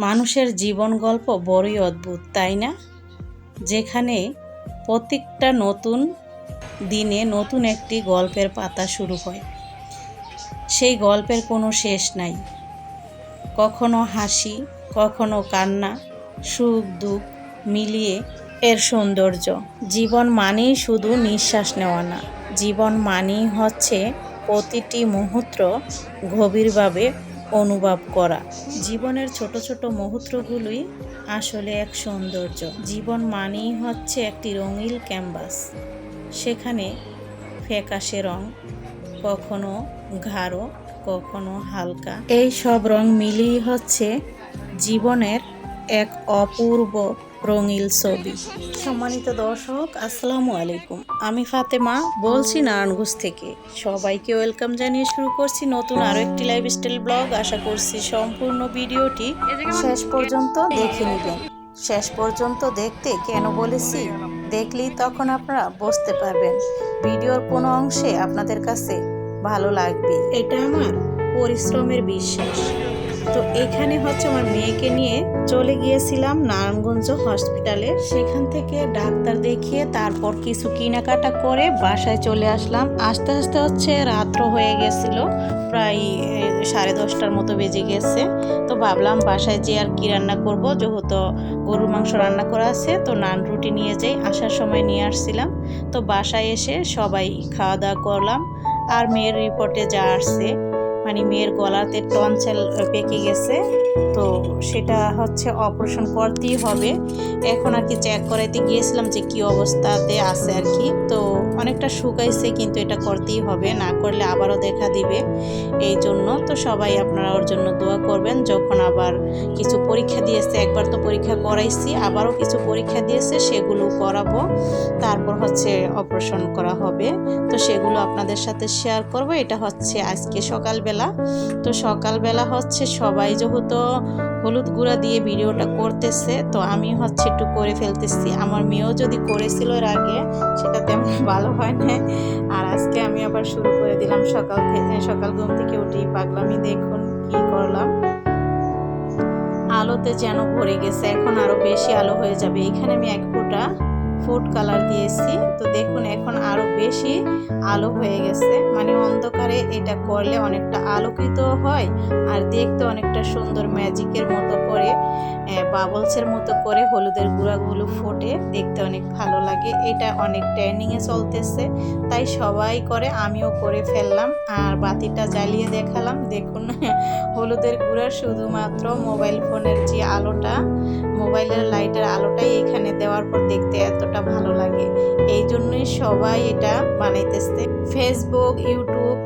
মানুষের জীবন গল্প বড়ই অদ্ভুত, তাই না? যেখানে প্রত্যেকটা নতুন দিনে নতুন একটি গল্পের পাতা শুরু হয়। সেই গল্পের কোনো শেষ নাই। কখনো হাসি, কখনো কান্না, সুখ দুঃখ মিলিয়ে এর সৌন্দর্য। জীবন মানেই শুধু নিঃশ্বাস নেওয়া না, জীবন মানেই হচ্ছে প্রতিটি মুহূর্ত গভীরভাবে অনুভব করা। জীবনের ছোট ছোট মুহূর্তগুলোই আসলে এক সৌন্দর্য। জীবন মানেই হচ্ছে একটি রঙিন ক্যানভাস, সেখানে ফ্যাকাশে রং, কখনো গাঢ়, কখনো হালকা, এই সব রং মিলিয়ে হচ্ছে জীবনের এক অপূর্ব রঙিন ছবি। সম্মানিত দর্শক, আসসালামু আলাইকুম। আমি ফাতেমা বলছি নারায়ণগঞ্জ থেকে। সবাইকে ওয়েলকাম জানিয়ে শুরু করছি নতুন আরও একটি লাইফস্টাইল ব্লগ। আশা করছি সম্পূর্ণ ভিডিওটি শেষ পর্যন্ত দেখে নেবেন। শেষ পর্যন্ত দেখতে কেন বলেছি, দেখলেই তখন আপনারা বুঝতে পারবেন ভিডিওর কোনো অংশে আপনাদের কাছে ভালো লাগবে। এটা আমার পরিশ্রমের বিশ্বাস। তো এখানে হচ্ছে আমার মেয়েকে নিয়ে চলে গিয়েছিলাম নারায়ণগঞ্জ হসপিটালে। সেখান থেকে ডাক্তার দেখিয়ে তারপর কিছু কেনাকাটা করে বাসায় চলে আসলাম। আস্তে আস্তে হচ্ছে রাত্র হয়ে গেছিল, প্রায় 10:30টার মতো বেজে গেছে। তো ভাবলাম বাসায় যে আর কি রান্না করব, যেহেতু গরুর মাংস রান্না করা আছে, তো নান রুটি নিয়ে যাই। আসার সময় নিয়ে আসছিলাম। তো বাসায় এসে সবাই খাওয়া দাওয়া করলাম। আর মেয়ের রিপোর্টে যা আসছে, মানে মেয়ের গলাতে টনসিল পেকে গেছে, তো সেটা হচ্ছে অপারেশন করতেই হবে। এখন আর কি চেক করাইতে গিয়েছিলাম যে কি অবস্থাতে আছে আর কি। তো অনেকটা শুকাইছে, কিন্তু এটা করতেই হবে, না করলে আবারও দেখা দিবে। এই জন্য তো সবাই আপনারা ওর জন্য দোয়া করবেন। যখন আবার কিছু পরীক্ষা দিয়েছে, একবার তো পরীক্ষা করাইছি, আবারও কিছু পরীক্ষা দিয়েছে, সেগুলো করাবো, তারপর হচ্ছে অপারেশন করা হবে। তো সেগুলো আপনাদের সাথে শেয়ার করব। এটা হচ্ছে আজকে সকালবেলা। তো সকালবেলা হচ্ছে সবাই যেহেতু হলুদ গুঁড়া দিয়ে ভিডিওটা করতেছে, তো আমি হচ্ছে একটু করে ফেলতেছি। আমার মেয়েও যদি করেছিল এর আগে, সেটা তেমন ভালো হয় না। আর আজকে আমি আবার শুরু করে দিলাম। সকাল ঘুম থেকে উঠেই পাগলামি দেখুন কি করলাম। আলোতে যেন ভরে গেছে, এখন আরো বেশি আলো হয়ে যাবে। এখানে আমি 1 ফোঁটা ফুড কালার দিয়েছি। তো দেখুন এখন আরো বেশি আলো হয়ে গেছে, মানে অন্ধকারে এটা করলে অনেকটা আলোকিত হয় আর দেখতে অনেকটা সুন্দর, ম্যাজিকের মতো করে, বাবলসের মতো করে হলুদের গুঁড়াগুলো ফোটে, দেখতে অনেক ভালো লাগে। এটা অনেক ট্রেন্ডিংয়ে চলতেছে, তাই সবাই করে, আমিও করে ফেললাম। আর বাতিটা জ্বালিয়ে দেখালাম। দেখুন হলুদের গুঁড়া শুধুমাত্র মোবাইল ফোনের যে আলোটা, মোবাইলের লাইটের আলোটাই এখানে দেওয়ার পর দেখতে এতটা ভালো লাগে। এই জন্যই সবাই এটা বানাইতেছে। ফেসবুক, ইউটিউব,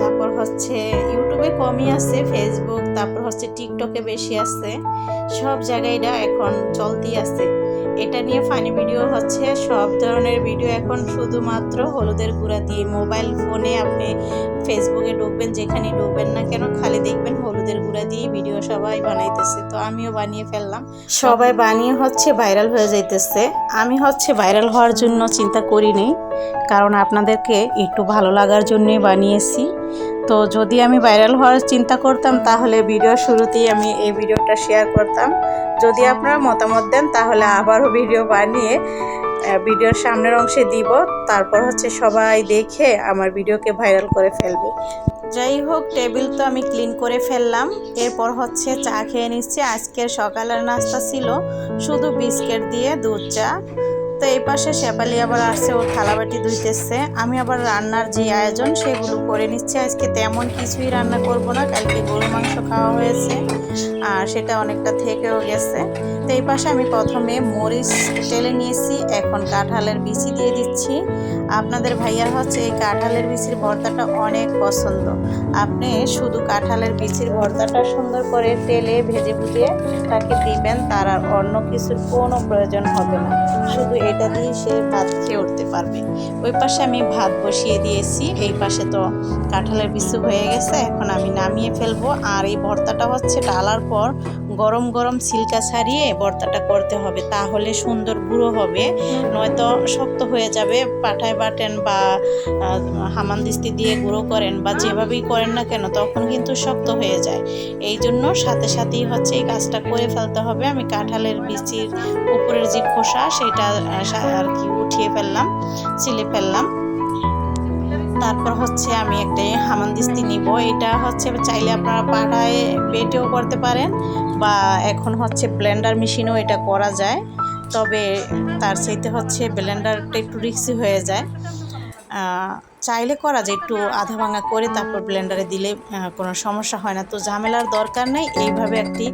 তারপর হচ্ছে ইউটিউবে কমই আছে, ফেসবুক, তারপর হচ্ছে টিকটকে বেশি আছে, সব জায়গায় এটা এখন চলতেই আছে। এটা নিয়ে ফানি ভিডিও হচ্ছে, সব ধরনের ভিডিও এখন শুধুমাত্র হলুদের গুঁড়া দিয়ে। মোবাইল ফোনে আপনি ফেসবুকে ঢুকবেন, যেখানে ঢুকবেন না কেন, খালি দেখবেন হলুদের গুঁড়া দিয়ে ভিডিও সবাই বানাইতেছে। তো আমিও বানিয়ে ফেললাম। সবাই বানিয়ে হচ্ছে ভাইরাল হয়ে যাইতেছে। আমি হচ্ছে ভাইরাল হওয়ার জন্য চিন্তা করিনি, কারণ আপনাদেরকে একটু ভালো লাগার জন্যই বানিয়েছি। তো যদি আমি ভাইরাল হওয়ার চিন্তা করতাম, তাহলে ভিডিও শুরুতেই আমি এই ভিডিওটা শেয়ার করতাম। যদি আপনারা মতামত দেন, তাহলে আবারও ভিডিও বানিয়ে ভিডিওর সামনের অংশে দিব, তারপর হচ্ছে সবাই দেখে আমার ভিডিওকে ভাইরাল করে ফেলবে। যাই হোক, টেবিল তো আমি ক্লিন করে ফেললাম। এরপর হচ্ছে চা খেয়ে নিচ্ছি। আজকের সকালের নাস্তা ছিল শুধু বিস্কিট দিয়ে দুধ চা। তো এই পাশে শেফালি আবার আসছে, ও থালাবাটি ধুইতেছে। আমি আবার রান্নার যে আয়োজন সেগুলো করে নিচ্ছি। আজকে তেমন কিছুই রান্না করব না, কালকে গরুর মাংস খাওয়া হয়েছে আর সেটা অনেকটা থেকেও গেছে। তো এই পাশে আমি প্রথমে মরিচ টেলে নিয়েছি, এখন কাঁঠালের বিচি দিয়ে দিচ্ছি। আপনাদের ভাইয়ার হচ্ছে এই কাঁঠালের বিচির ভর্তাটা অনেক পছন্দ। আপনি শুধু কাঁঠালের বিচির ভর্তাটা সুন্দর করে তেলে ভেজে ভুজে তাকে দিবেন, তার আর অন্য কিছুর কোনো প্রয়োজন হবে না, শুধু এটা দিয়ে সে ভাত খেয়ে উঠতে পারবে। ওই পাশে আমি ভাত বসিয়ে দিয়েছি, এই পাশে তো কাঁঠালের বিচি হয়ে গেছে, এখন আমি নামিয়ে ফেলবো। আর এই ভর্তাটা হচ্ছে ডালার পর গরম গরম ছিলকা ছাড়িয়ে ভর্তাটা করতে হবে, তাহলে সুন্দর গুঁড়ো হবে, নয়তো শক্ত হয়ে যাবে। পাটায় বাটেন বা হামানদিস্তি দিয়ে গুঁড়ো করেন বা যেভাবেই করেন না কেন, তখন কিন্তু শক্ত হয়ে যায়। এই জন্য সাথে সাথেই হচ্ছে এই কাজটা করে ফেলতে হবে। আমি কাঁঠালের বিচির উপরের যে খোসা সেটা আর কি উঠিয়ে ফেললাম, ছিলে ফেললাম। তারপর হচ্ছে আমি একটা হামানদিস্তি নিব। এটা হচ্ছে চাইলে আপনারা পাটায় বেটেও করতে পারেন বা এখন হচ্ছে ব্লেন্ডার মেশিনেও এটা করা যায়, তবে তার চাইতে হচ্ছে ব্লেন্ডারটা একটু রিস্কি হয়ে যায়। চাইলে করা যায় একটু আধা ভাঙা করে তারপর ব্লেন্ডারে দিলে কোনো সমস্যা হয় না। তো ঝামেলার দরকার নেই, এইভাবে একটি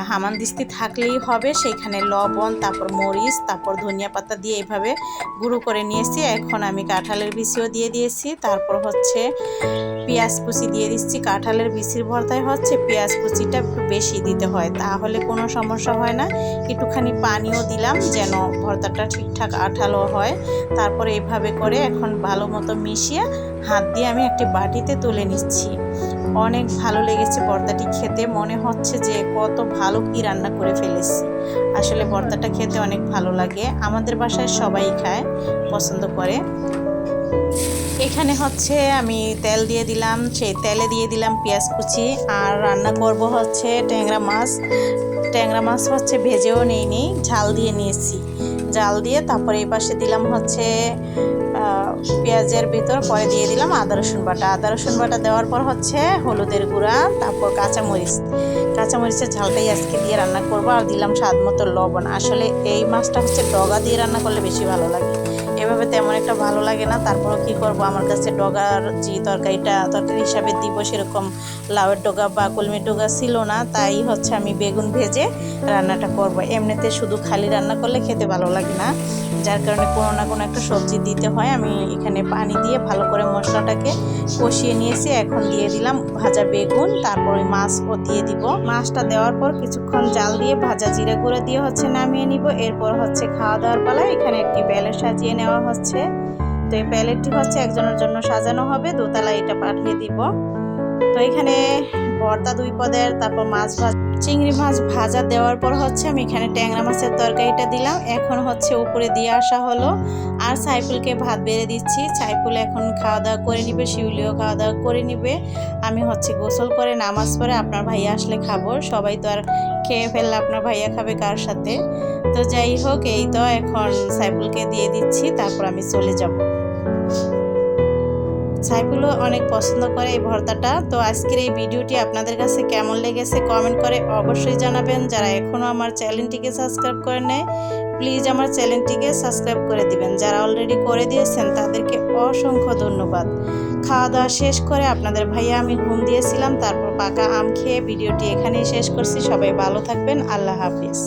হামানদিস্তি থাকলেই হবে। সেইখানে লবণ, তারপর মরিচ, তারপর ধনিয়া পাতা দিয়ে এইভাবে গুঁড়ো করে নিয়েছি। এখন আমি কাঁঠালের বিচিও দিয়ে দিয়েছি, তারপর হচ্ছে পেঁয়াজ কুচি দিয়ে দিচ্ছি। কাঁঠালের বিচির ভর্তায় হচ্ছে পেঁয়াজ কুচিটা একটু বেশি দিতে হয়, তাহলে কোনো সমস্যা হয় না। একটুখানি পানিও দিলাম যেন ভর্তাটা ঠিকঠাক আঠালো হয়। তারপর এইভাবে করে এখন ভালো মতো মিশিয়ে হাত দিয়ে আমি একটি বাটিতে তুলে নিচ্ছি। অনেক ভালো লেগেছে ভর্তাটি খেতে, মনে হচ্ছে যে কত ভালো কি রান্না করে ফেলেছি। আসলে ভর্তাটা খেতে অনেক ভালো লাগে, আমাদের বাসায় সবাই খায়, পছন্দ করে। এখানে হচ্ছে আমি তেল দিয়ে দিলাম, সেই তেলে দিয়ে দিলাম পেঁয়াজ কুচি। আর রান্না করব হচ্ছে ট্যাংরা মাছ। ট্যাংরা মাছ হচ্ছে ভেজেও নিইনি, ঝাল দিয়ে নিয়েছি। জাল দিয়ে তারপরে এই পাশে দিলাম হচ্ছে পেঁয়াজের ভিতর, পরে দিয়ে দিলাম আদা রসুন বাটা। আদা রসুন বাটা দেওয়ার পর হচ্ছে হলুদের গুঁড়া, তারপর কাঁচামরিচের ঝালটাই আজকে দিয়ে রান্না করব। আর দিলাম স্বাদ মতো লবণ। আসলে এই মাছটা হচ্ছে ডগা দিয়ে রান্না করলে বেশি ভালো লাগে, এভাবে তেমন একটা ভালো লাগে না। তারপরও কি করব, আমার কাছে ডগার যে তরকারি হিসাবে দিব সেরকম লাউয়ের ডগা বা কলমির ডগা ছিল না, তাই হচ্ছে আমি বেগুন ভেজে রান্নাটা করব। এমনিতে শুধু খালি রান্না করলে খেতে ভালো লাগে না, যার কারণে কোনো না কোনো একটা সবজি দিতে হয়। আমি এখানে পানি দিয়ে ভালো করে মশলাটাকে কষিয়ে নিয়েছি। এখন দিয়ে দিলাম ভাজা বেগুন, তারপর ওই মাছও দিয়ে দিব। মাছটা দেওয়ার পর কিছুক্ষণ জাল দিয়ে ভাজা জিরা গুঁড়ো দিয়ে হচ্ছে নামিয়ে নিব। এরপর হচ্ছে খাওয়া দাওয়ার পালা। এখানে একটি প্যালেট সাজিয়ে নেওয়া হচ্ছে। তো এই প্যালেটটি হচ্ছে একজনের জন্য সাজানো হবে, দোতলায় এটা পাঠিয়ে দিব। তো এখানে ভর্তা 2 পদের, তারপর চিংড়ি মাছ ভাজা দেওয়ার পর হচ্ছে আমি এখানে ট্যাংরা মাছের তরকারিটা দিলাম। এখন হচ্ছে উপরে দিয়ে আসা হলো, আর সাইফুলকে ভাত বেড়ে দিচ্ছি। সাইফুল এখন খাওয়া দাওয়া করে নিবে, শিউলিও খাওয়া দাওয়া করে নিবে। আমি হচ্ছে গোসল করে নামাজ পড়ে আপনার ভাইয়া আসলে খাবো। সবাই তো আর খেয়ে ফেললে আপনার ভাইয়া খাবে কার সাথে? তো যাই হোক, এই তো এখন সাইফুলকে দিয়ে দিচ্ছি, তারপর আমি চলে যাব। সাইফুলও অনেক পছন্দ করে এই ভর্তাটা। তো আজকের এই ভিডিওটি আপনাদের কাছে কেমন লেগেছে কমেন্ট করে অবশ্যই জানাবেন। যারা এখনও আমার চ্যানেলটিকে সাবস্ক্রাইব করে নেয়, প্লিজ আমার চ্যানেলটিকে সাবস্ক্রাইব করে দিবেন। যারা অলরেডি করে দিয়েছেন তাদেরকে অসংখ্য ধন্যবাদ। খাওয়া দাওয়া শেষ করে আপনাদের ভাইয়া আমি ঘুম দিয়েছিলাম, তারপর পাকা আম খেয়ে ভিডিওটি এখানেই শেষ করছি। সবাই ভালো থাকবেন, আল্লাহ হাফিজ।